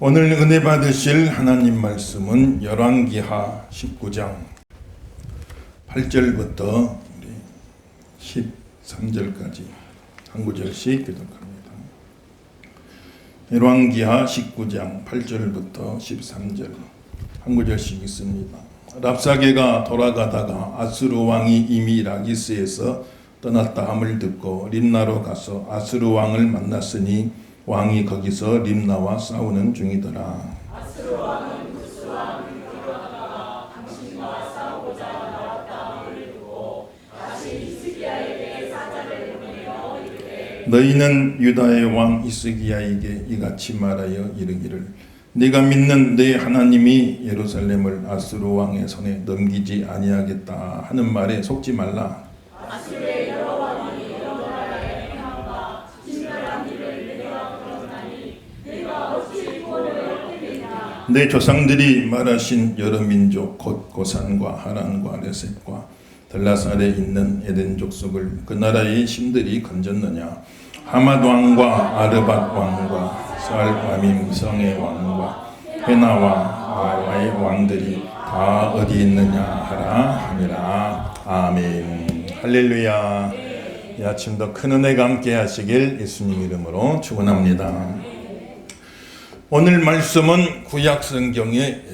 오늘 은혜 받으실 하나님 말씀은 열왕기하 19장 8절부터 13절까지 한 구절씩 교독합니다. 열왕기하 19장 8절부터 13절 한 구절씩 있습니다. 랍사게가 돌아가다가 아수르 왕이 이미 라기스에서 떠났다 함을 듣고 림나로 가서 아수르 왕을 만났으니 왕이 거기서 림나와 싸우는 중이더라. 아수르 왕은 구스 왕을 끌어다가 당신과 싸우고자 나왔다 함을 듣고 다시 히스기야에게 사자를 보내어 이르되 너희는 유다의 왕 히스기야에게 이같이 말하여 이르기를 네가 믿는 네 하나님이 예루살렘을 아수르 왕의 손에 넘기지 아니하겠다 하는 말에 속지 말라. 아수르의 여러 왕이 여러 나라에 행함과 진멸한 일을 내가 들었나니 내가 어찌 구원을 얻겠느냐. 내 조상들이 말하신 여러 민족 곧 고산과 하란과 레셋과 들라살에 있는 에덴 족속을 그 나라의 신들이 건졌느냐. 하맛 왕과 아르밧 왕과 스알바밈 성의 왕과 헤나와 아와의 왕들이 다 어디 있느냐 하라 하니라. 아멘. 할렐루야. 이 아침도 큰 은혜가 함께 하시길 예수님 이름으로 축원합니다. 오늘 말씀은 구약 성경의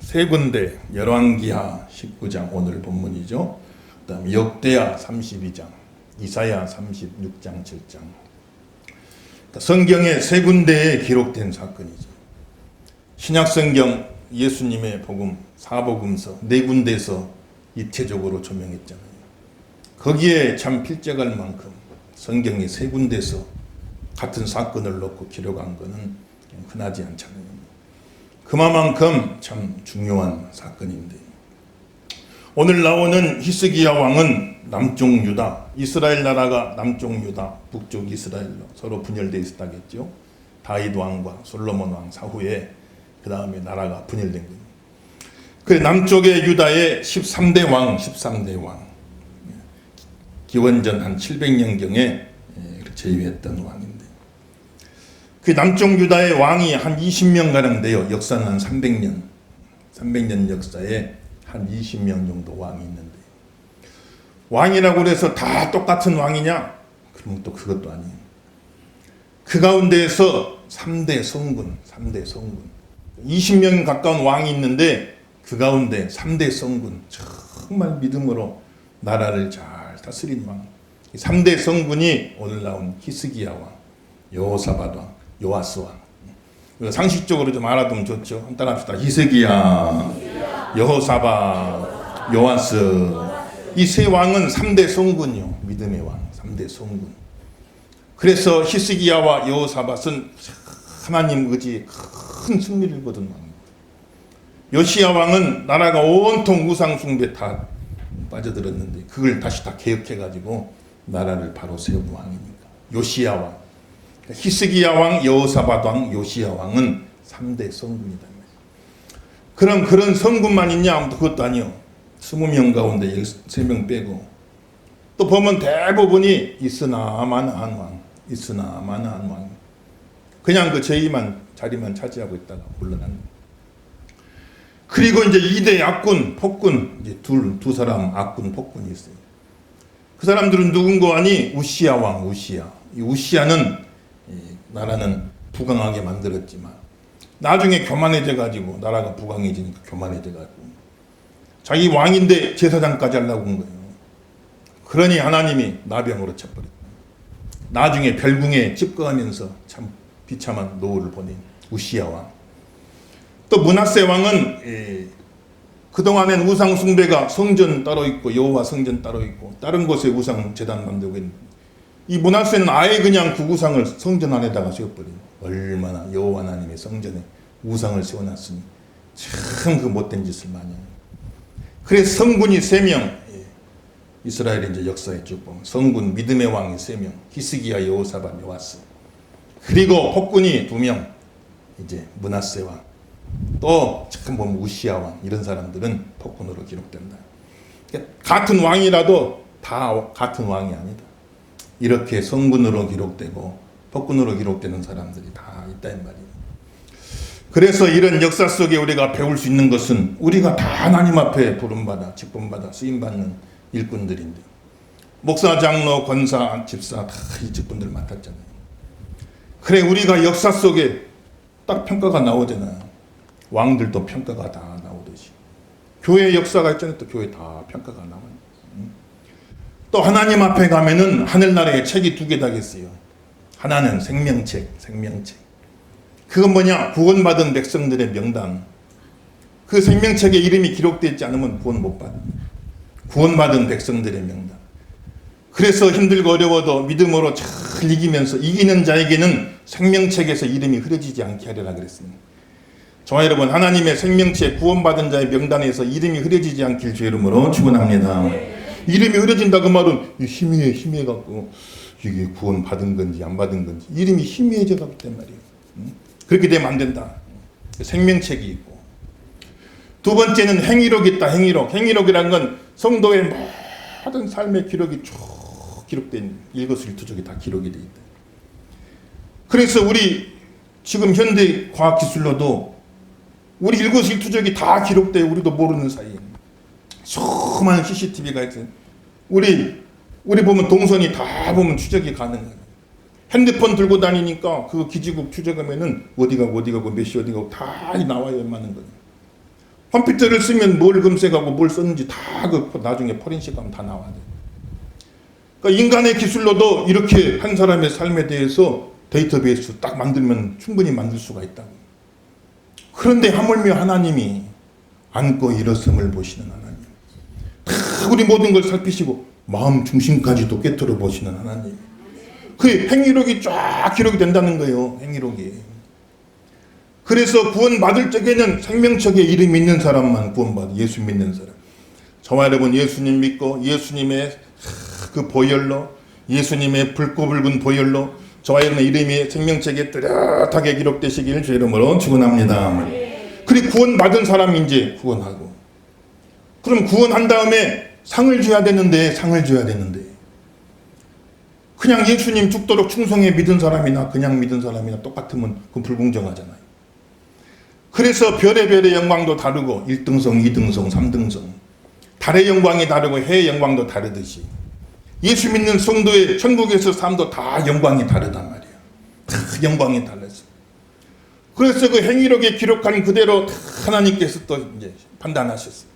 세 군데, 열왕기하 19장 오늘 본문이죠. 그다음에 역대하 32장, 이사야 36장, 7장. 성경의 세 군데에 기록된 사건이죠. 신약 성경 예수님의 복음, 사복음서 네 군데에서 입체적으로 조명했잖아요. 거기에 참 필적할 만큼 성경이 세 군데에서 같은 사건을 놓고 기록한 것은 흔하지 않잖아요. 그만큼 참 중요한 사건인데, 오늘 나오는 히스기야 왕은 남쪽 유다, 이스라엘 나라가 남쪽 유다, 북쪽 이스라엘로 서로 분열되어 있었다겠죠. 다윗 왕과 솔로몬 왕 사후에 그 다음에 나라가 분열된 거예요. 그 남쪽의 유다의 13대 왕, 기원전 한 700년경에 제위했던 왕인데, 그 남쪽 유다의 왕이 한 20명가량 돼요. 역사는 한 300년 역사에 한 20명 정도 왕이 있는데, 왕이라고 해서 다 똑같은 왕이냐? 그러면 또 그것도 아니에요. 그 가운데에서 3대 성군, 20명 가까운 왕이 있는데 그 가운데 3대 성군, 정말 믿음으로 나라를 잘 다스린 왕, 3대 성군이 오늘 나온 히스기야 왕, 여호사밧 왕, 요아스 왕. 상식적으로 좀 알아두면 좋죠. 한번 따라합시다. 히스기야, 여호사밧, 요아스. 이 세 왕은 3대 성군이요. 믿음의 왕, 3대 성군. 그래서 히스기야와 여호사밧은 하나님 의지에 큰 승리를 거둔 왕입니다. 요시야 왕은 나라가 온통 우상 숭배 다 빠져들었는데 그걸 다시 다 개혁해가지고 나라를 바로 세운 왕이니까. 요시야 왕, 히스기야 왕, 여호사밧 왕, 요시야 왕은 3대 성군이다. 그럼 그런 성군만 있냐? 아무도 그것도 아니요. 20명 가운데 13명 빼고 또 보면 대부분이 있으나마나한 왕, 있으나마나한 왕. 그냥 그 자리만 차지하고 있다가 물러난. 그리고 이제 2대 악군, 폭군, 이제 두 사람 악군, 폭군이 있어요. 그 사람들은 누군가 하니 우시야 왕, 우시야. 이 우시야는 나라는 부강하게 만들었지만 나중에 교만해져가지고 나라가 부강해지니까 교만해져가지고 자기 왕인데 제사장까지 하려고 온 거예요. 그러니 하나님이 나병으로 쳐버렸다. 나중에 별궁에 집거하면서 참 비참한 노후를 보낸 우시야 왕. 또 므낫세 왕은 그동안엔 우상 숭배가 성전 따로 있고 여호와 성전 따로 있고 다른 곳에 우상 제단 만들고 있는데, 이 므낫세는 아예 그냥 그 우상을 성전 안에다가 세워버려요. 얼마나 여호와 하나님의 성전에 우상을 세워놨으니 참 그 못된 짓을 많이 해요. 그래서 성군이 3명, 이스라엘의 이제 역사에 쭉 보면 성군 믿음의 왕이 3명, 히스기야, 여호사밧, 요아스. 그리고 폭군이 2명, 이제 므낫세 왕. 또 참 보면 우시야 왕, 이런 사람들은 폭군으로 기록된다. 그러니까 같은 왕이라도 다 같은 왕이 아니다. 이렇게 성군으로 기록되고 폭군으로 기록되는 사람들이 다 있다 이 말이에요. 그래서 이런 역사 속에 우리가 배울 수 있는 것은 우리가 다 하나님 앞에 부름받아 직분받아 쓰임받는 일꾼들인데, 목사, 장로, 권사, 집사 다 이 직분들을 맡았잖아요. 그래 우리가 역사 속에 딱 평가가 나오잖아요. 왕들도 평가가 다 나오듯이 교회 역사가 있잖아요. 또 교회 다 평가가 나와요. 또 하나님 앞에 가면은 하늘나라에 책이 두 개 다겠어요. 하나는 생명책. 그건 뭐냐? 구원받은 백성들의 명단. 그 생명책에 이름이 기록되어 있지 않으면 구원 못 받아. 구원받은 백성들의 명단. 그래서 힘들고 어려워도 믿음으로 잘 이기면서 이기는 자에게는 생명책에서 이름이 흐려지지 않게 하리라 그랬습니다. 저와 여러분, 하나님의 생명책 구원받은 자의 명단에서 이름이 흐려지지 않길 주 이름으로 축원합니다. 이름이 흐려진다 그 말은 희미해갖고 이게 구원받은 건지 안 받은 건지 이름이 희미해져 가기 때문에 말이에요. 그렇게 되면 안 된다. 생명책이 있고, 두 번째는 행위록이 있다. 행위록이란 건 성도의 모든 삶의 기록이 쭉 기록된 일거수일투족이 다 기록이 돼 있다. 그래서 우리 지금 현대 과학 기술로도 우리 일거수일투족이 다 기록돼 우리도 모르는 사이에 수많은 CCTV가 있어요. 우리 보면 동선이 다 보면 추적이 가능해요. 핸드폰 들고 다니니까 그 기지국 추적하면은 어디 가고 몇 시 어디 가고 다 나와요. 웬만한 거예요. 컴퓨터를 쓰면 뭘 검색하고 뭘 썼는지 다 그 나중에 포렌식 하면 다 나와야 돼요. 그러니까 인간의 기술로도 이렇게 한 사람의 삶에 대해서 데이터베이스 딱 만들면 충분히 만들 수가 있다고. 그런데 하물며 하나님이 안고 일어섬을 보시는 하나님, 다 우리 모든 걸 살피시고 마음 중심까지도 꿰뚫어 보시는 하나님. 그 행위록이 쫙 기록이 된다는 거예요. 행위록이. 그래서 구원받을 적에는 생명책에 이름이 있는 사람만 구원받아. 예수 믿는 사람. 저와 여러분 예수님 믿고 예수님의 그 보혈로, 예수님의 붉고 붉은 보혈로 저와 여러분의 이름이 생명책에 뚜렷하게 기록되시길 주 이름으로 축원합니다. 그리고 구원받은 사람이 이제 구원하고, 그럼 구원한 다음에 상을 줘야 되는데 그냥 예수님 죽도록 충성해 믿은 사람이나 그냥 믿은 사람이나 똑같으면 그건 불공정하잖아요. 그래서 별의 영광도 다르고 1등성, 2등성, 3등성, 달의 영광이 다르고 해의 영광도 다르듯이 예수 믿는 성도의 천국에서 삶도 다 영광이 다르단 말이에요. 다 영광이 달라서. 그래서 그 행위록에 기록한 그대로 하나님께서 또 이제 판단하셨어요.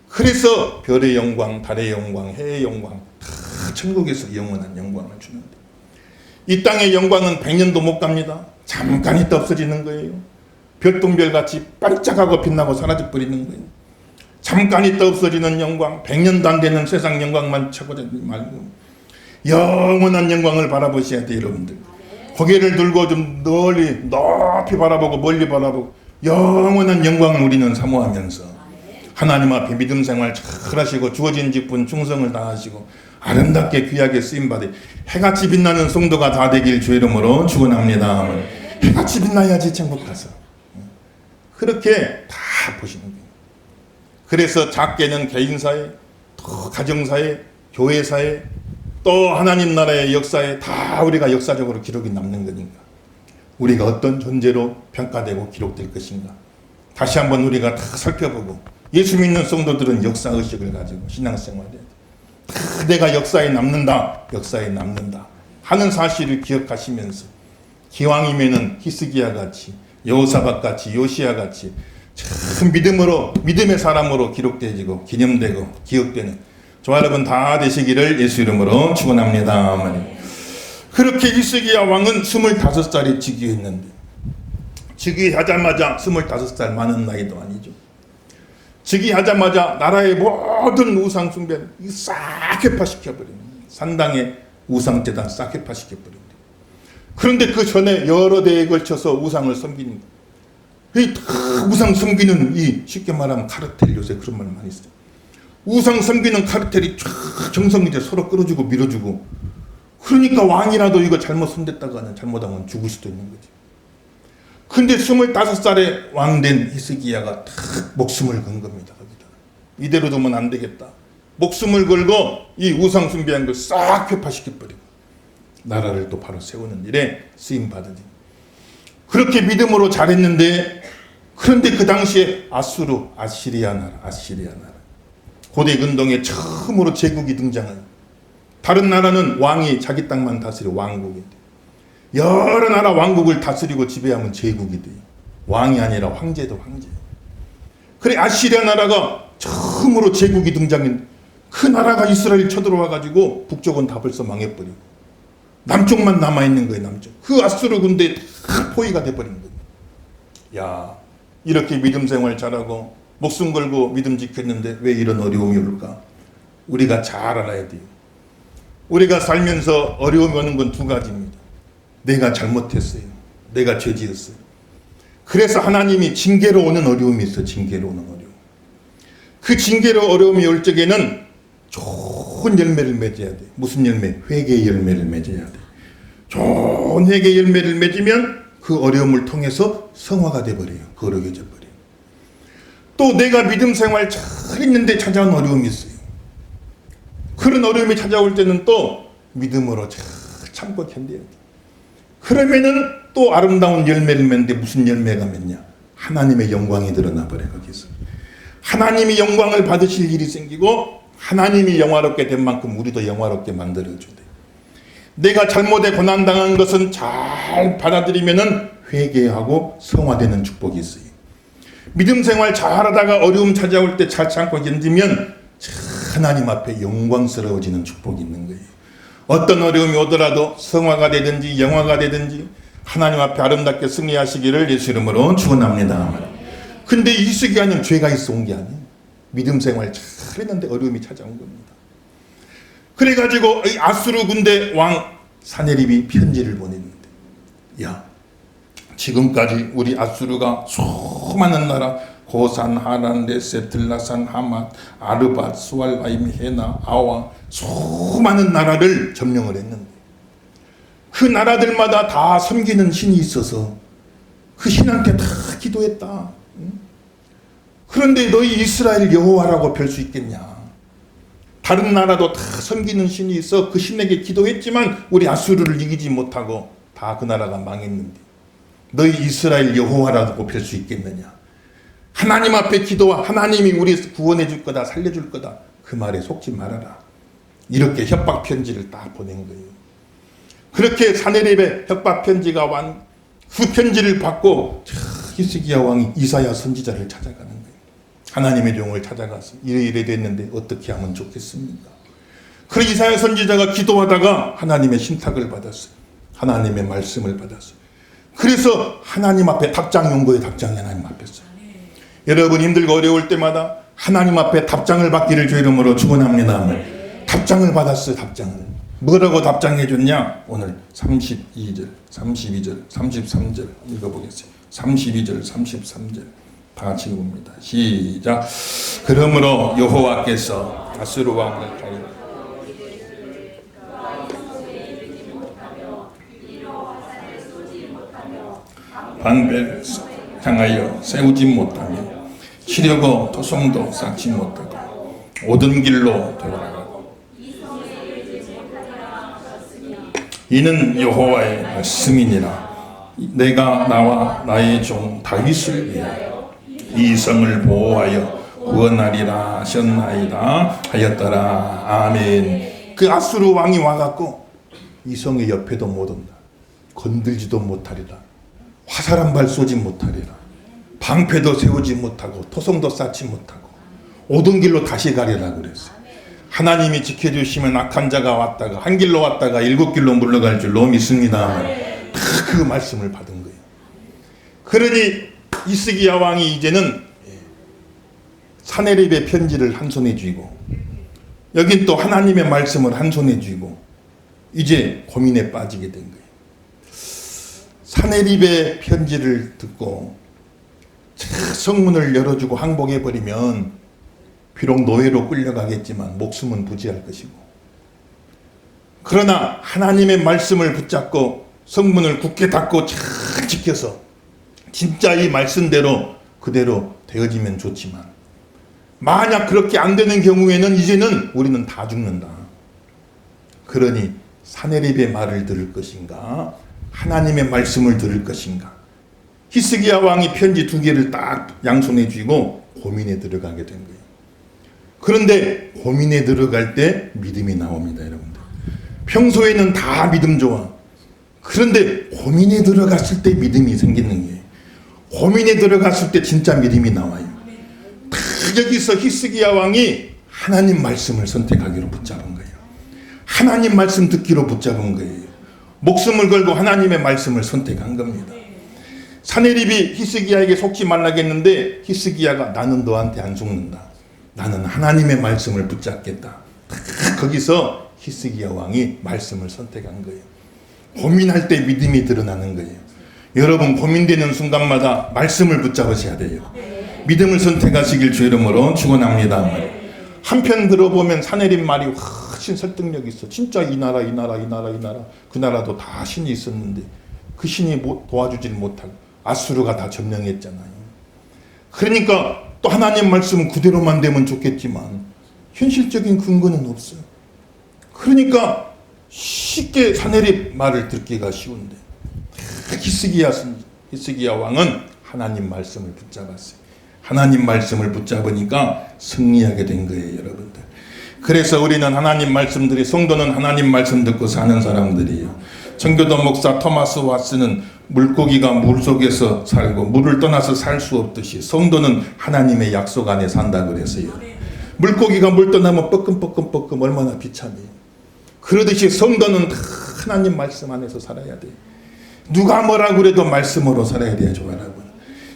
그래서 별의 영광, 달의 영광, 해의 영광 다 천국에서 영원한 영광을 주는데, 이 땅의 영광은 100년도 못 갑니다. 잠깐 있다 없어지는 거예요. 별똥별같이 반짝하고 빛나고 사라져버리는 거예요. 잠깐 있다 없어지는 영광, 100년도 안 되는 세상 영광만 찾고자 말고 영원한 영광을 바라보셔야 돼요. 여러분들 고개를 들고 좀 높이 바라보고 멀리 바라보고 영원한 영광을 우리는 사모하면서 하나님 앞에 믿음 생활 잘 하시고 주어진 직분 충성을 다하시고 아름답게 귀하게 쓰임받아 해같이 빛나는 성도가 다 되길 주 이름으로 축원합니다. 해같이 빛나야지 천국 가서. 그렇게 다 보시는 거예요. 그래서 작게는 개인사에, 또 가정사에, 교회사에, 또 하나님 나라의 역사에 다 우리가 역사적으로 기록이 남는 거니까 우리가 어떤 존재로 평가되고 기록될 것인가 다시 한번 우리가 다 살펴보고, 예수 믿는 성도들은 역사의식을 가지고 신앙생활을 해야 돼. 다 내가 역사에 남는다 하는 사실을 기억하시면서 기왕이면은 히스기야 같이, 여호사밧 같이, 요시야 같이 참 믿음의 사람으로 기록되고 기념되고 기억되는 저와 여러분 다 되시기를 예수 이름으로 축원합니다. 그렇게 히스기야 왕은 25살에 즉위했는데, 즉위하자마자 25살 많은 나이도 아니죠. 즉위하자마자 나라의 모든 우상 숭배를 싹 회파시켜버립니다. 산당의 우상재단 싹 회파시켜버립니다. 그런데 그 전에 여러 대에 걸쳐서 우상을 섬기는 이 우상 섬기는 이 쉽게 말하면 카르텔, 요새 그런 말 많이 써요. 우상 섬기는 카르텔이 쫙 정성이제 서로 끌어주고 밀어주고, 그러니까 왕이라도 이거 잘못 손댔다가는 잘못하면 죽을 수도 있는 거지. 근데 25살에 왕된 히스기야가 딱 목숨을 건 겁니다. 거기다. 이대로 두면 안 되겠다. 목숨을 걸고 이 우상 숭배한 걸 싹 회파시켜버리고 나라를 또 바로 세우는 일에 쓰임받으니, 그렇게 믿음으로 잘했는데, 그런데 그 당시에 아시리아 나라. 고대 근동에 처음으로 제국이 등장해요. 다른 나라는 왕이 자기 땅만 다스려 왕국인데, 여러 나라 왕국을 다스리고 지배하면 제국이 돼요. 왕이 아니라 황제도 황제예요. 그래, 아시리아 나라가 처음으로 제국이 등장한 그 나라가 이스라엘 쳐들어와 가지고 북쪽은 다 벌써 망해버리고 남쪽만 남아있는 거예요. 남쪽. 그 아수르 군대에 다 포위가 돼버린 거예요. 야, 이렇게 믿음 생활 잘하고 목숨 걸고 믿음 지켰는데 왜 이런 어려움이 올까? 우리가 잘 알아야 돼요. 우리가 살면서 어려움이 오는 건 두 가지입니다. 내가 잘못했어요. 내가 죄지었어요. 그래서 하나님이 징계로 오는 어려움이 있어요. 징계로 오는 어려움. 그 징계로 어려움이 올 적에는 좋은 열매를 맺어야 돼. 무슨 열매? 회개의 열매를 맺어야 돼. 좋은 회개의 열매를 맺으면 그 어려움을 통해서 성화가 돼버려요. 거룩해져 버려요. 또 내가 믿음 생활 잘 했는데 찾아온 어려움이 있어요. 그런 어려움이 찾아올 때는 또 믿음으로 잘 참고 견뎌야 돼. 그러면은 또 아름다운 열매를 맺는데 무슨 열매가 맺냐? 하나님의 영광이 드러나 버려 거기서. 하나님이 영광을 받으실 일이 생기고 하나님이 영화롭게 된 만큼 우리도 영화롭게 만들어줘야 돼. 내가 잘못에 고난당한 것은 잘 받아들이면은 회개하고 성화되는 축복이 있어요. 믿음 생활 잘하다가 어려움 찾아올 때 잘 참고 견디면 하나님 앞에 영광스러워지는 축복이 있는 거예요. 어떤 어려움이 오더라도 성화가 되든지 영화가 되든지 하나님 앞에 아름답게 승리하시기를 예수 이름으로 축원합니다. 근데 이스기야는 죄가 있어 온 게 아니에요. 믿음 생활 잘했는데 어려움이 찾아온 겁니다. 그래가지고 이 아수르 군대 왕 사네립이 편지를 보냈는데, 야, 지금까지 우리 아수르가 수많은 나라 고산, 하란, 레셋, 들라산, 하맛, 아르밧, 수알바임, 헤나, 아와 수많은 나라를 점령을 했는데 그 나라들마다 다 섬기는 신이 있어서 그 신한테 다 기도했다. 그런데 너희 이스라엘 여호와라고 별 수 있겠냐? 다른 나라도 다 섬기는 신이 있어 그 신에게 기도했지만 우리 아수르를 이기지 못하고 다 그 나라가 망했는데 너희 이스라엘 여호와라고 별 수 있겠느냐? 하나님 앞에 기도와 하나님이 우리 구원해 줄 거다, 살려줄 거다, 그 말에 속지 말아라. 이렇게 협박 편지를 딱 보낸 거예요. 그렇게 사네립의 협박 편지가 완, 그 편지를 받고 히스기야 왕이 이사야 선지자를 찾아가는 거예요. 하나님의 종을 찾아가서 이래 됐는데 어떻게 하면 좋겠습니까? 그 이사야 선지자가 기도하다가 하나님의 신탁을 받았어요. 하나님의 말씀을 받았어요. 그래서 하나님 앞에 답장 연구에 답장이 하나님 앞에서. 여러분 힘들고 어려울 때마다 하나님 앞에 답장을 받기를 주 이름으로 축원합니다. 답장을 받았어요. 답장을. 뭐라고 답장해 줬냐? 오늘 32절, 32절, 33절 읽어보겠어요. 32절, 33절 다 같이 읽어봅니다. 시작. 그러므로 여호와께서 아수르 왕을 가리켜 방배를 향하여 세우지 못하며 치려고 토성도 쌓지 못하고 오던 길로 돌아가고 이는 여호와의 말씀이니라. 내가 나와 나의 종 다윗을 위하여 이 성을 보호하여 구원하리라 하셨나이다 하였더라. 아멘. 그 아수르 왕이 와갖고 이 성의 옆에도 못 온다. 건들지도 못하리라. 화살 한 발 쏘지 못하리라. 방패도 세우지 못하고 토성도 쌓지 못하고 오던 길로 다시 가리라 그랬어요. 하나님이 지켜주시면 악한 자가 왔다가 한 길로 왔다가 일곱 길로 물러갈 줄로 믿습니다. 그 말씀을 받은 거예요. 그러니 히스기야 왕이 이제는 사네립의 편지를 한 손에 쥐고 여긴 또 하나님의 말씀을 한 손에 쥐고 이제 고민에 빠지게 된 거예요. 사네립의 편지를 듣고 성문을 열어주고 항복해버리면 비록 노예로 끌려가겠지만 목숨은 부지할 것이고, 그러나 하나님의 말씀을 붙잡고 성문을 굳게 닫고 잘 지켜서 진짜 이 말씀대로 그대로 되어지면 좋지만 만약 그렇게 안 되는 경우에는 이제는 우리는 다 죽는다. 그러니 사네립의 말을 들을 것인가 하나님의 말씀을 들을 것인가, 히스기야 왕이 편지 2개를 딱 양손에 쥐고 고민에 들어가게 된 거예요. 그런데 고민에 들어갈 때 믿음이 나옵니다, 여러분들. 평소에는 다 믿음 좋아. 그런데 고민에 들어갔을 때 믿음이 생기는 거예요. 고민에 들어갔을 때 진짜 믿음이 나와요. 다 여기서 히스기야 왕이 하나님 말씀을 선택하기로 붙잡은 거예요. 하나님 말씀 듣기로 붙잡은 거예요. 목숨을 걸고 하나님의 말씀을 선택한 겁니다. 사네립이 히스기야에게 속지 말라겠는데 히스기야가 나는 너한테 안 속는다. 나는 하나님의 말씀을 붙잡겠다. 거기서 히스기야 왕이 말씀을 선택한 거예요. 고민할 때 믿음이 드러나는 거예요. 여러분 고민되는 순간마다 말씀을 붙잡으셔야 돼요. 믿음을 선택하시길 주 이름으로 축원합니다. 한편 들어보면 사네립 말이 훨씬 설득력이 있어. 진짜 이 나라 그 나라도 다 신이 있었는데 그 신이 도와주질 못하고 아수르가 다 점령했잖아요. 그러니까 또 하나님 말씀은 그대로만 되면 좋겠지만 현실적인 근거는 없어요. 그러니까 쉽게 사네립 말을 듣기가 쉬운데 히스기야 왕은 하나님 말씀을 붙잡았어요. 하나님 말씀을 붙잡으니까 승리하게 된 거예요, 여러분들. 그래서 우리는 하나님 말씀들이, 성도는 하나님 말씀 듣고 사는 사람들이에요. 청교도 목사 토마스 왓슨은 물고기가 물속에서 살고 물을 떠나서 살 수 없듯이 성도는 하나님의 약속 안에 산다 그랬어요. 물고기가 물 떠나면 뻐끔뻐끔 얼마나 비참해요. 그러듯이 성도는 다 하나님 말씀 안에서 살아야 돼요. 누가 뭐라 그래도 말씀으로 살아야 돼요, 여러분.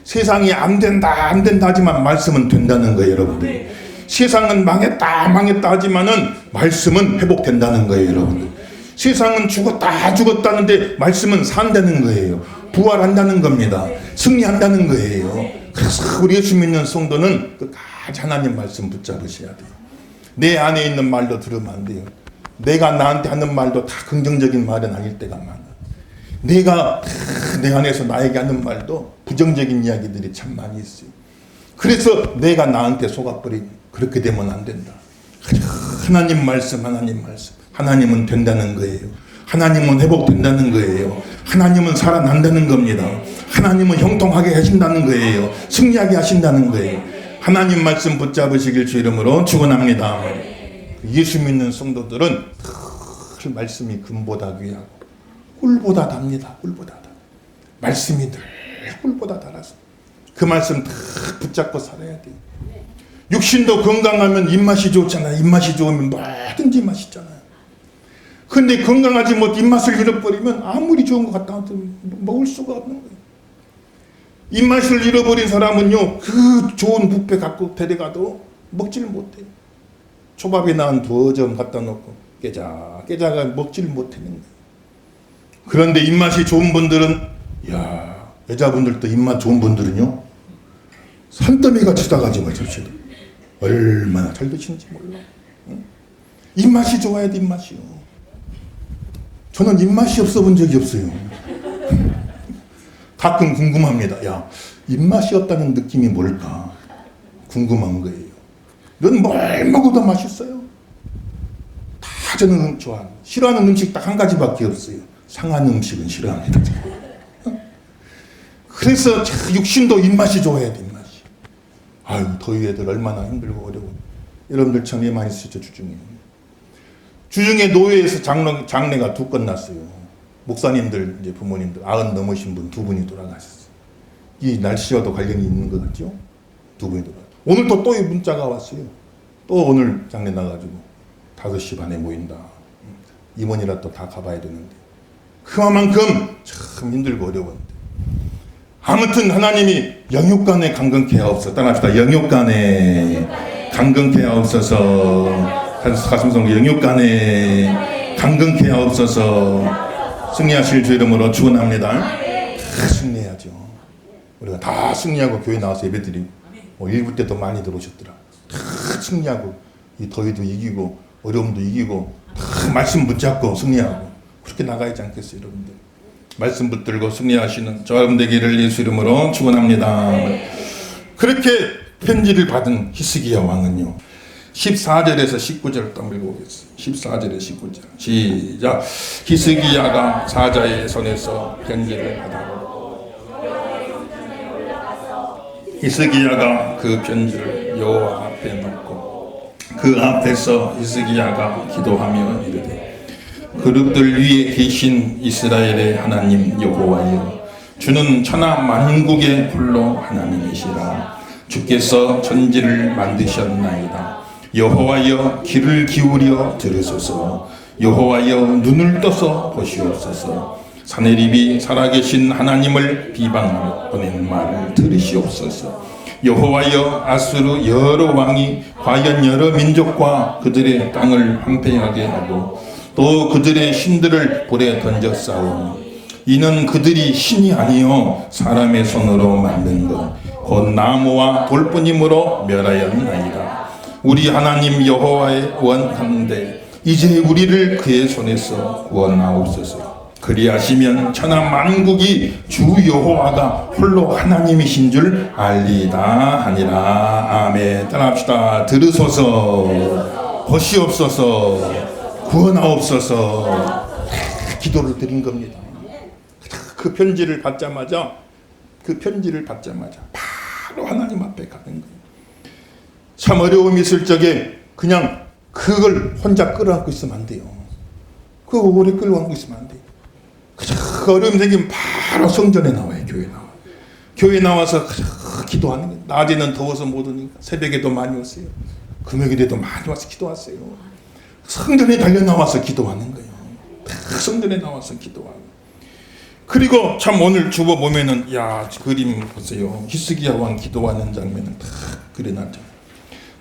세상이 안 된다 하지만 말씀은 된다는 거예요, 여러분들. 세상은 망했다 하지만은 말씀은 회복된다는 거예요, 여러분들. 세상은 죽었다는데 말씀은 산다는 거예요. 부활한다는 겁니다. 승리한다는 거예요. 그래서 우리 예수 믿는 성도는 끝까지 하나님 말씀 붙잡으셔야 돼요. 내 안에 있는 말도 들으면 안 돼요. 내가 나한테 하는 말도 다 긍정적인 말은 아닐 때가 많아. 내가 내 안에서 나에게 하는 말도 부정적인 이야기들이 참 많이 있어요. 그래서 내가 나한테 속아버리고 그렇게 되면 안 된다. 하나님 말씀. 하나님은 된다는 거예요. 하나님은 회복된다는 거예요. 하나님은 살아난다는 겁니다. 하나님은 형통하게 하신다는 거예요. 승리하게 하신다는 거예요. 하나님 말씀 붙잡으시길 주 이름으로 축원합니다. 예수 믿는 성도들은 그 말씀이 금보다 귀하고 꿀보다 답니다. 꿀보다 달. 말씀이 늘 꿀보다 달아서 그 말씀 다 붙잡고 살아야 돼요. 육신도 건강하면 입맛이 좋잖아요. 입맛이 좋으면 뭐든지 맛있잖아요. 근데 건강하지 못 입맛을 잃어버리면 아무리 좋은 것 같다 해도 먹을 수가 없는 거예요. 입맛을 잃어버린 사람은요, 그 좋은 뷔페 갖고 데려가도 먹지를 못해요. 초밥에 나온 2점 갖다 놓고 깨자가 먹지를 못하는 거예요. 그런데 입맛이 좋은 분들은, 여자분들도 입맛 좋은 분들은요, 산더미같이 다가지고 드시도 얼마나 잘 드시는지 몰라. 입맛이 좋아야 돼, 입맛이요. 저는 입맛이 없어 본 적이 없어요. 가끔 궁금합니다. 입맛이 없다는 느낌이 뭘까? 궁금한 거예요. 넌 뭘 먹어도 맛있어요. 다 저는 좋아합니다. 싫어하는 음식 딱 한 가지밖에 없어요. 상한 음식은 싫어합니다. 그래서 육신도 입맛이 좋아야 돼, 입맛이. 더위 애들 얼마나 힘들고 어려워. 여러분들 참 애 많이 쓰죠, 주중에 노예에서 장례가 2건 났어요. 목사님들, 이제 부모님들, 90 넘으신 분 2분이 돌아가셨어요. 이 날씨와도 관련이 있는 것 같죠? 2분이 돌아가셨어요. 오늘 또 문자가 왔어요. 또 오늘 장례 나가지고 5시 반에 모인다. 임원이라 또 다 가봐야 되는데. 그만큼 참 힘들고 어려웠는데. 아무튼 하나님이 영육간에 강건케 하옵소서. 따라합시다. 영육간에 강건케 하옵소서. 가슴성 영육간에 강건케 하옵소서. 승리하실 주 이름으로 축원합니다. 다 승리해야죠. 우리가 다 승리하고 교회 나와서 예배드리고, 일부 때도 많이 들어오셨더라. 다 승리하고, 이 더위도 이기고 어려움도 이기고 다 말씀 붙잡고 승리하고 그렇게 나가야지 않겠어요, 여러분들. 말씀 붙들고 승리하시는 저 여러분 되기를 예수 이름으로 축원합니다. 그렇게 편지를 받은 히스기야 왕은요, 14절에서 19절 또 읽어보겠습니다. 14절에서 19절 시작. 히스기야가 사자의 손에서 편지를 받아 히스기야가 그 편지를 여호와 앞에 놓고 그 앞에서 히스기야가 기도하며 이르되 그릇들 위에 계신 이스라엘의 하나님 여호와여, 주는 천하 만국의 홀로 하나님이시라. 주께서 천지를 만드셨나이다. 여호와여, 귀를 기울여 들으소서. 여호와여, 눈을 떠서 보시옵소서. 사내립이 살아계신 하나님을 비방하며 보낸 말을 들으시옵소서. 여호와여, 아수르 여러 왕이 과연 여러 민족과 그들의 땅을 황폐하게 하고 또 그들의 신들을 불에 던져 싸우니 이는 그들이 신이 아니요 사람의 손으로 만든 것 곧 나무와 돌뿐이므로 멸하였나이다. 우리 하나님 여호와의 원하는데 이제 우리를 그의 손에서 구원하옵소서. 그리하시면 천하 만국이 주 여호와가 홀로 하나님이신 줄 알리다 하니라. 아멘. 따라합시다. 들으소서, 보시옵소서, 구원하옵소서. 기도를 드린 겁니다. 그 편지를 받자마자 바로 하나님 앞에 가는 거예요. 참 어려움이 있을 적에 그냥 그걸 혼자 끌어안고 있으면 안 돼요. 그거 오래 끌어안고 있으면 안 돼요. 그 어려움이 생기면 바로 성전에 나와요. 교회 나와서 기도하는 거예요. 낮에는 더워서 못 오니까 새벽에도 많이 오세요. 금요일에도 많이 와서 기도하세요. 성전에 달려 나와서 기도하는 거예요. 성전에 나와서 기도하고. 그리고 참 오늘 주보 보면은 야 그림 보세요. 히스기야 왕 기도하는 장면을 다 그려놨죠.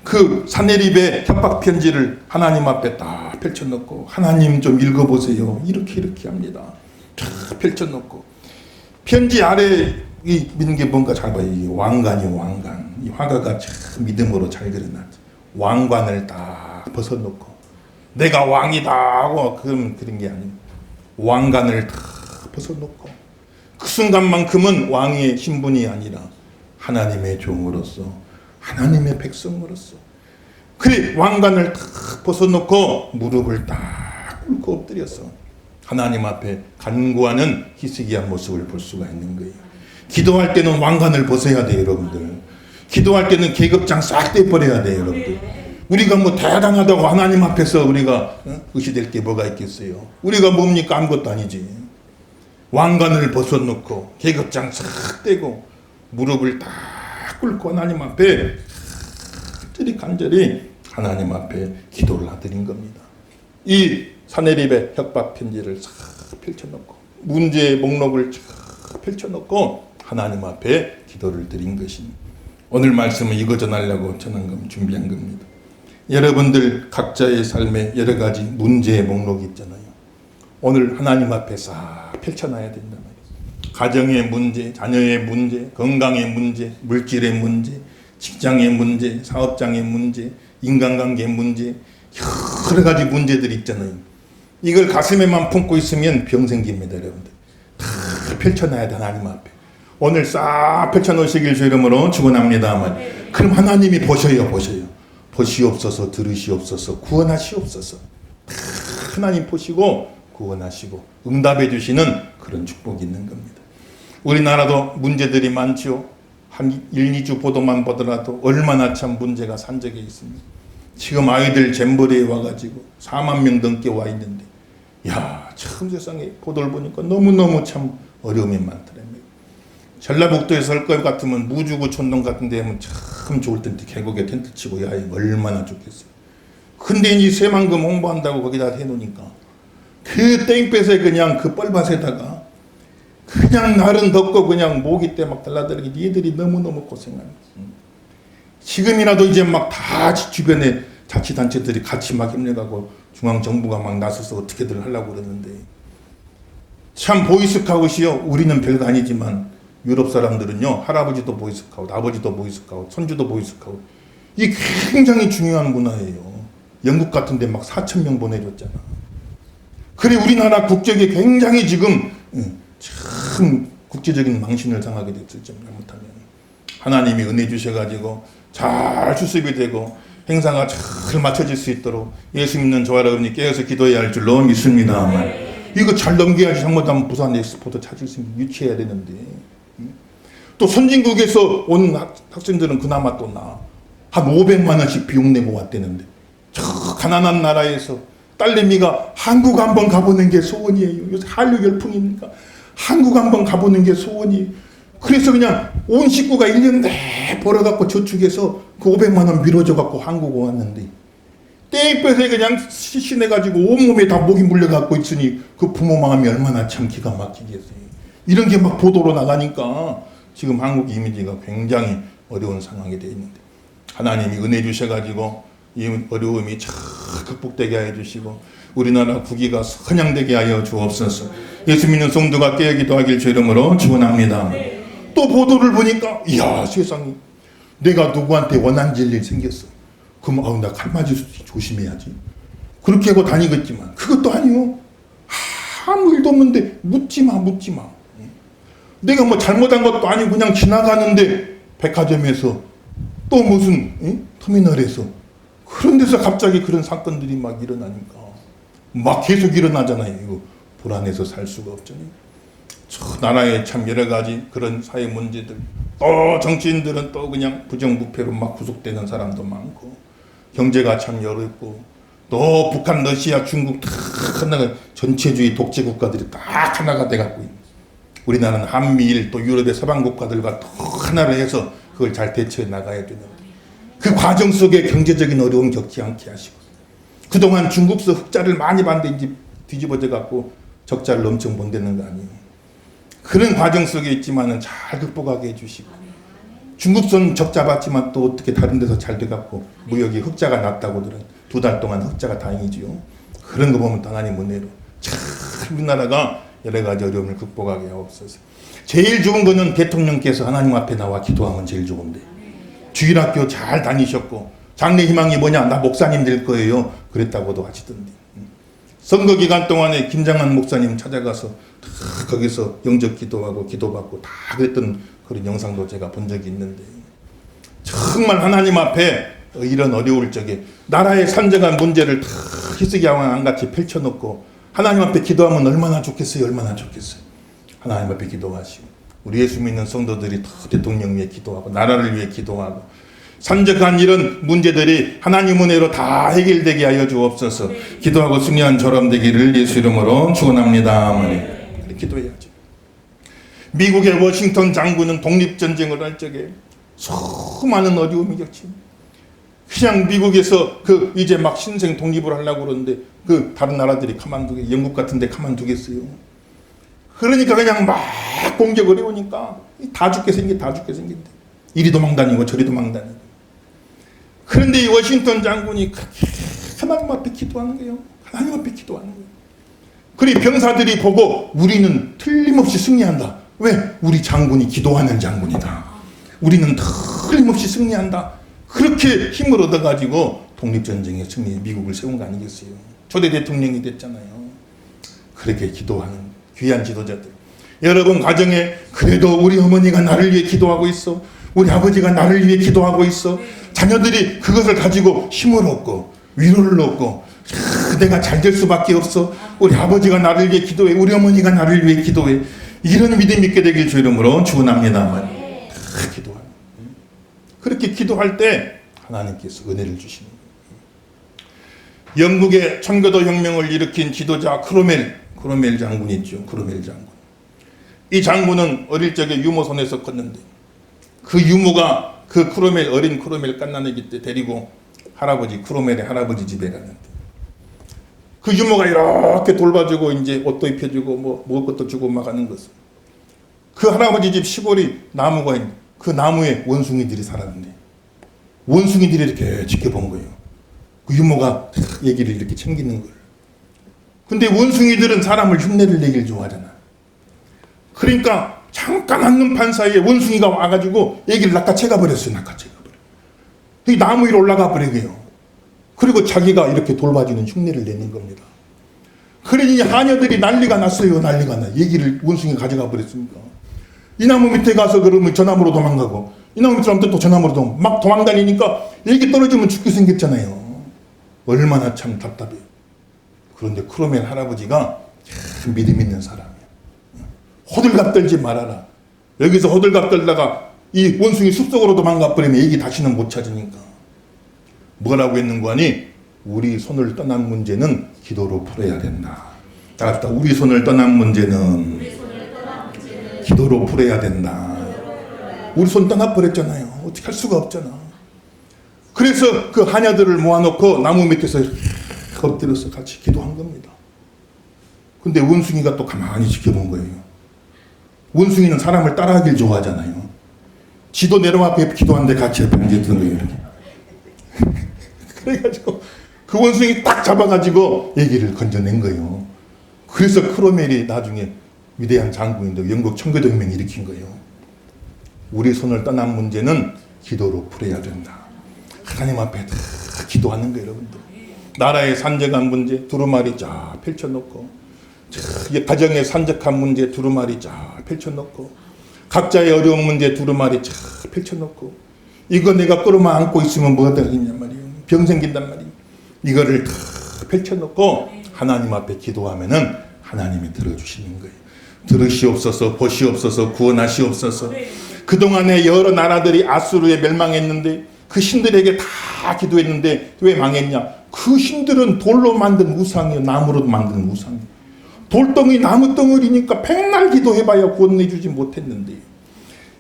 그 사내립의 협박 편지를 하나님 앞에 딱 펼쳐놓고 하나님 좀 읽어보세요. 이렇게 합니다. 쫙 펼쳐놓고 편지 아래 이 있는 게 뭔가 잘 봐요. 이 왕관이요, 왕관. 이 화가가 참 믿음으로 잘 그려놨죠. 왕관을 딱 벗어놓고 내가 왕이다 하고 그런 게 아니에요. 왕관을 딱 벗어놓고 그 순간만큼은 왕의 신분이 아니라 하나님의 종으로서 하나님의 백성으로서 그래 왕관을 딱 벗어놓고 무릎을 딱 꿇고 엎드려서 하나님 앞에 간구하는 히스기야 모습을 볼 수가 있는 거예요. 기도할 때는 왕관을 벗어야 돼요, 여러분들. 기도할 때는 계급장 싹 떼버려야 돼요, 여러분들. 우리가 뭐 대단하다고 하나님 앞에서 우리가 의시될 게 뭐가 있겠어요? 우리가 뭡니까? 아무것도 아니지. 왕관을 벗어놓고 계급장 싹 떼고 무릎을 딱 꿇고 하나님 앞에 간절히 하나님 앞에 기도를 드린 겁니다. 이 사내립의 협박 편지를 싹 펼쳐놓고 문제의 목록을 쫙 펼쳐놓고 하나님 앞에 기도를 드린 것입니다. 오늘 말씀은 이거 전하려고 준비한 겁니다. 여러분들 각자의 삶에 여러 가지 문제의 목록이 있잖아요. 오늘 하나님 앞에 싹 펼쳐놔야 된단 말이에요. 가정의 문제, 자녀의 문제, 건강의 문제, 물질의 문제, 직장의 문제, 사업장의 문제, 인간관계의 문제, 여러 가지 문제들이 있잖아요. 이걸 가슴에만 품고 있으면 병 생깁니다, 여러분들. 다 펼쳐놔야 돼, 하나님 앞에. 오늘 싹 펼쳐놓으시길 주 이름으로 축원합니다만. 그럼 하나님이 보셔요. 보시옵소서, 들으시옵소서, 구원하시옵소서. 하나님 보시고 구원하시고 응답해 주시는 그런 축복이 있는 겁니다. 우리나라도 문제들이 많죠. 한 1, 2주 보도만 보더라도 얼마나 참 문제가 산적해 있습니다. 지금 아이들 잼버리에 와가지고 4만 명 넘게 와 있는데 야, 참 세상에 보도를 보니까 너무너무 참 어려움이 많더랍니다. 전라북도에서 할 것 같으면 무주구 촌동 같은 데 하면 참 좋을 텐데 계곡에 텐트 치고 야외 얼마나 좋겠어요. 근데 이 새만금 홍보한다고 거기다 해놓으니까 그 땡볕에 그냥 그 뻘밭에다가 그냥 날은 덥고 그냥 모기 때 막 달라들기 니들이 너무너무 고생하는 거지. 지금이라도 이제 막 다 주변에 자치단체들이 같이 막 힘내가고 중앙정부가 막 나서서 어떻게들 하려고 그러는데 참 보이스카웃이요. 우리는 별거 아니지만 유럽 사람들은요. 할아버지도 보이스카웃, 아버지도 보이스카웃, 손주도 보이스카웃. 이게 굉장히 중요한 문화예요. 영국 같은 데 막 4,000명 보내줬잖아. 그래 우리나라 국적이 굉장히 지금 참 국제적인 망신을 당하게 됐을 점 잘못하면 하나님이 은혜 주셔가지고 잘 수습이 되고 행사가 잘 맞춰질 수 있도록 예수 믿는 저와 여러분이 깨어서 기도해야 할 줄로 믿습니다만 이거 잘 넘겨야지 잘못하면 부산 엑스포도 찾을 수 있는 유치해야 되는데 또 선진국에서 온 학생들은 그나마 또 나아. 한 500만 원씩 비용 내고 왔대는데 저 가난한 나라에서 딸내미가 한국 한번 가보는 게 소원이에요. 요새 한류 열풍이니까 한국 한번 가보는 게 소원이에요. 그래서 그냥 온 식구가 1년 내 벌어갖고 저축해서 그 500만 원 미뤄줘갖고 한국 왔는데 땡볕에 그냥 시신해가지고 온몸에 다 목이 물려갖고 있으니 그 부모 마음이 얼마나 참 기가 막히겠어요. 이런 게 막 보도로 나가니까 지금 한국 이미지가 굉장히 어려운 상황이 되어 있는데 하나님이 은혜 주셔가지고 이 어려움이 잘 극복되게 하여 주시고 우리나라 국위가 선양되게 하여 주옵소서. 예수 믿는 성도가 깨어기도 하길 주 이름으로 축원합니다. 또 보도를 보니까 이야 세상에 내가 누구한테 원한 질 일 생겼어. 그럼 나 칼 맞을 수 있지 조심해야지. 그렇게 하고 다니겠지만 그것도 아니요. 아무 일도 없는데 묻지 마. 내가 뭐 잘못한 것도 아니고 그냥 지나가는데 백화점에서 또 무슨 터미널에서 그런 데서 갑자기 그런 사건들이 막 일어나니까 막 계속 일어나잖아요. 이거 불안해서 살 수가 없잖아요. 저 나라에 참 여러 가지 그런 사회 문제들 또 정치인들은 또 그냥 부정부패로 막 구속되는 사람도 많고 경제가 참 어렵고 또 북한, 러시아, 중국 다 하나가 전체주의 독재 국가들이 딱 하나가 돼갖고 있는 우리나라는 한미일 또 유럽의 서방 국가들과 또 하나를 해서 그걸 잘 대처해 나가야 되는데 그 과정 속에 경제적인 어려움 겪지 않게 하시고 그동안 중국서 흑자를 많이 봤는데 이제 뒤집어져 갖고 적자를 엄청 본다는 거 아니에요. 그런 과정 속에 있지만은 잘 극복하게 해주시고 중국선 적자 봤지만 또 어떻게 다른 데서 잘 돼갖고 무역이 흑자가 났다고들은 2달 동안 흑자가 다행이지요. 그런 거 보면 하나님 은혜로 참 우리나라가 여러 가지 어려움을 극복하게 하옵소서. 제일 좋은 거는 대통령께서 하나님 앞에 나와 기도하면 제일 좋은데 주일학교 잘 다니셨고 장래 희망이 뭐냐 나 목사님 될 거예요 그랬다고도 하시던데 선거 기간 동안에 김장한 목사님 찾아가서 다 거기서 영접 기도하고 기도받고 다 그랬던 그런 영상도 제가 본 적이 있는데 정말 하나님 앞에 이런 어려울 적에 나라의 산정한 문제를 다 희석이 왕같이 펼쳐놓고 하나님 앞에 기도하면 얼마나 좋겠어요. 하나님 앞에 기도하시고 우리 예수 믿는 성도들이 다 대통령 위해 기도하고 나라를 위해 기도하고 산적한 이런 문제들이 하나님 은혜로 다 해결되게 하여 주옵소서. 기도하고 승리한 저람 되기를 예수 이름으로 축원합니다. 기도해야죠. 미국의 워싱턴 장군은 독립전쟁을 할 적에 수많은 어려움이 겹치고 그냥 미국에서 이제 막 신생 독립을 하려고 그러는데 다른 나라들이 가만두게 영국 같은 데 가만두겠어요. 그러니까 그냥 막 공격을 해오니까 다 죽게 생긴대. 이리 도망다니고 저리 도망다니고. 그런데 이 워싱턴 장군이 하나님 앞에 기도하는 거예요. 그리고 병사들이 보고 우리는 틀림없이 승리한다. 왜? 우리 장군이 기도하는 장군이다. 우리는 틀림없이 승리한다. 그렇게 힘을 얻어가지고 독립전쟁에 승리 미국을 세운 거 아니겠어요. 초대 대통령이 됐잖아요. 그렇게 기도하는 귀한 지도자들. 여러분 가정에 그래도 우리 어머니가 나를 위해 기도하고 있어. 우리 아버지가 나를 위해 기도하고 있어. 자녀들이 그것을 가지고 힘을 얻고 위로를 얻고 내가 잘 될 수밖에 없어. 우리 아버지가 나를 위해 기도해. 우리 어머니가 나를 위해 기도해. 이런 믿음이 있게 되길 주 이름으로 축원합니다. 다 기도하는. 그렇게 기도할 때 하나님께서 은혜를 주시는 거예요. 영국의 청교도 혁명을 일으킨 지도자 크로멜 장군이 있죠. 크로멜 장군. 이 장군은 어릴 적에 유모선에서 컸는데 그 유모가 어린 크로멜 갓난아기 때 데리고 크로멜의 할아버지 집에 갔는데 그 유모가 이렇게 돌봐주고 이제 옷도 입혀주고 뭐 먹을 것도 주고 막 하는 것을 그 할아버지 집 시골이 나무가 있는데 그 나무에 원숭이들이 살았는데 원숭이들이 이렇게 지켜본 거예요. 그 유모가 얘기를 이렇게 챙기는 걸. 근데 원숭이들은 사람을 흉내를 내길 좋아하잖아. 그러니까 잠깐 한눈판 사이에 원숭이가 와가지고 애기를 낚아채가 버렸어요. 이 나무 위로 올라가 버리게요. 그리고 자기가 이렇게 돌봐주는 흉내를 내는 겁니다. 그러니 하녀들이 난리가 났어요. 얘기를 원숭이가 가져가 버렸으니까. 이 나무 밑에 가서 그러면 저 나무로 도망가고 이 나무 밑에 가면 또 저 나무로 막 도망다니니까 애기 떨어지면 죽게 생겼잖아요. 얼마나 참 답답해요. 그런데 크로멜 할아버지가 참 믿음 있는 사람이에요. 호들갑 떨지 말아라. 여기서 호들갑 떨다가 이 원숭이 숲속으로 도망가 버리면 애기 다시는 못 찾으니까 뭐라고 했는 거 아니? 우리 손을 떠난 문제는 기도로 풀어야 된다. 다 같이 우리 손을 떠난 문제는 기도로 풀어야 된다. 우리 손 떠나버렸잖아요. 어떻게 할 수가 없잖아. 그래서 그 하녀들을 모아놓고 나무 밑에서 엎드려서 같이 기도한 겁니다. 근데 원숭이가 또 가만히 지켜본 거예요. 원숭이는 사람을 따라하길 좋아하잖아요. 지도 내려와 앞에 기도하는데 같이 옆에 앉았던 거예요. 이렇게. 그래가지고 그 원숭이 딱 잡아가지고 얘기를 건져낸 거예요. 그래서 크로멜이 나중에 위대한 장군인데 영국 청교동맹 일으킨 거예요. 우리 손을 떠난 문제는 기도로 풀어야 된다. 하나님 앞에 다 기도하는 거예요, 여러분들. 나라의 산적한 문제 두루마리 쫙 펼쳐놓고, 가정의 산적한 문제 두루마리 쫙 펼쳐놓고, 각자의 어려운 문제 두루마리 쫙 펼쳐놓고, 이거 내가 끌어만 안고 있으면 뭐가 되겠냔 말이에요. 병 생긴단 말이에요. 이거를 다 펼쳐놓고 하나님 앞에 기도하면은 하나님이 들어주시는 거예요. 들으시옵소서, 보시옵소서, 구원하시옵소서. 그동안에 여러 나라들이 아수르에 멸망했는데 그 신들에게 다 기도했는데 왜 망했냐? 그 신들은 돌로 만든 우상이에요. 나무로 만든 우상이에요. 돌덩이 나무덩어리니까 백날 기도해봐야 구원해주지 못했는데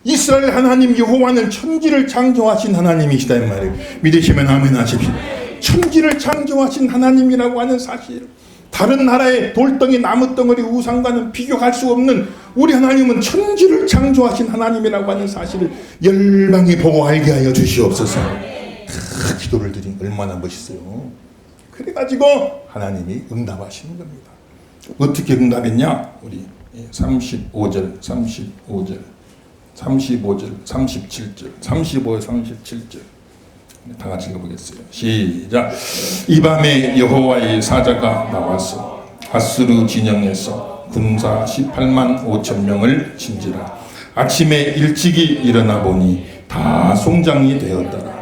이스라엘 하나님 여호와는 천지를 창조하신 하나님이시다 이 말이에요. 믿으시면 아멘 하십시오. 천지를 창조하신 하나님이라고 하는 사실, 다른 나라의 돌덩이 나무덩어리 우상과는 비교할 수 없는 우리 하나님은 천지를 창조하신 하나님이라고 하는 사실을 열방이 보고 알게 하여 주시옵소서. 기도를 드린 얼마나 멋있어요. 그래가지고 하나님이 응답하시는 겁니다. 어떻게 응답했냐? 우리 35절, 35절, 35절, 37절, 35절, 37절 다 같이 읽어보겠어요. 시작. 이 밤에 여호와의 사자가 나와서 아수르 진영에서 군사 18만 5천 명을 친지라. 아침에 일찍이 일어나 보니 다 송장이 되었더라.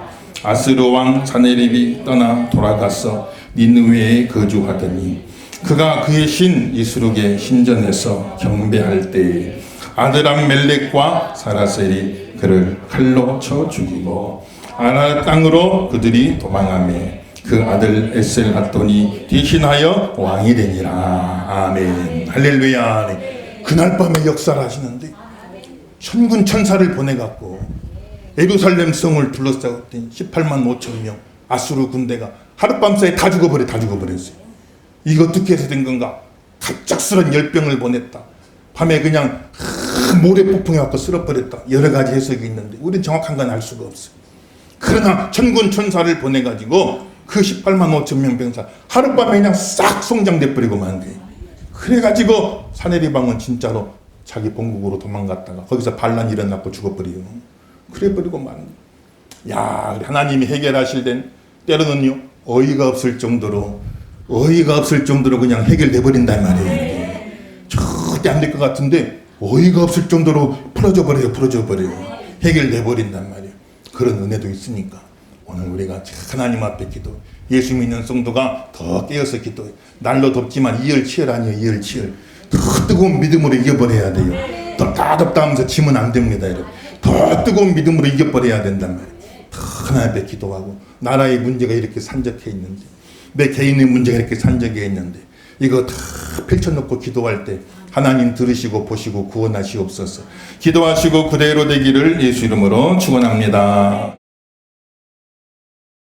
아수르 왕 사네립이 떠나 돌아가서 니느웨에 거주하더니 그가 그의 신 이스룩의 신전에서 경배할 때에 아드람 멜렉과 사라셀이 그를 칼로 쳐 죽이고 아라 땅으로 그들이 도망하며 그 아들 에셀 핫돈이 대신하여 왕이 되니라. 아멘. 할렐루야. 네. 그날 밤에 역사를 하시는데 천군 천사를 보내갖고 예루살렘 성을 둘러싸고 18만 5천 명 아수르 군대가 하룻밤 사이에 다 죽어버렸어요. 이거 어떻게 해서 된 건가? 갑작스런 열병을 보냈다. 밤에 그냥 모래 폭풍해갖고 쓸어버렸다. 여러 가지 해석이 있는데 우리는 정확한 건 알 수가 없어요. 그러나 천군 천사를 보내가지고 그 18만 5천 명 병사 하룻밤에 그냥 싹 송장돼 버리고 만 거예요. 그래가지고 사네립 왕은 진짜로 자기 본국으로 도망갔다가 거기서 반란이 일어났고 죽어버려요. 그래버리고 만 거예요. 야, 하나님이 해결하실 땐 때로는요 어이가 없을 정도로 그냥 해결돼 버린단 말이에요. 절대 안 될 것 같은데 어이가 없을 정도로 풀어져 버려요. 해결돼 버린단 말이에요. 그런 은혜도 있으니까 오늘 우리가 하나님 앞에 기도, 예수 믿는 성도가 더 깨어서 기도해. 날로 덥지만 이열치열 아니에요. 이열치열. 더 뜨거운 믿음으로 이겨버려야 돼요. 덥다 하면서 지면 안 됩니다. 여러분. 더 뜨거운 믿음으로 이겨버려야 된단 말이에요. 더 하나님 앞에 기도하고 나라의 문제가 이렇게 산적해 있는데 내 개인의 문제가 이렇게 산적해 있는데 이거 다 펼쳐놓고 기도할 때 하나님 들으시고 보시고 구원하시옵소서. 기도하시고 그대로 되기를 예수 이름으로 축원합니다.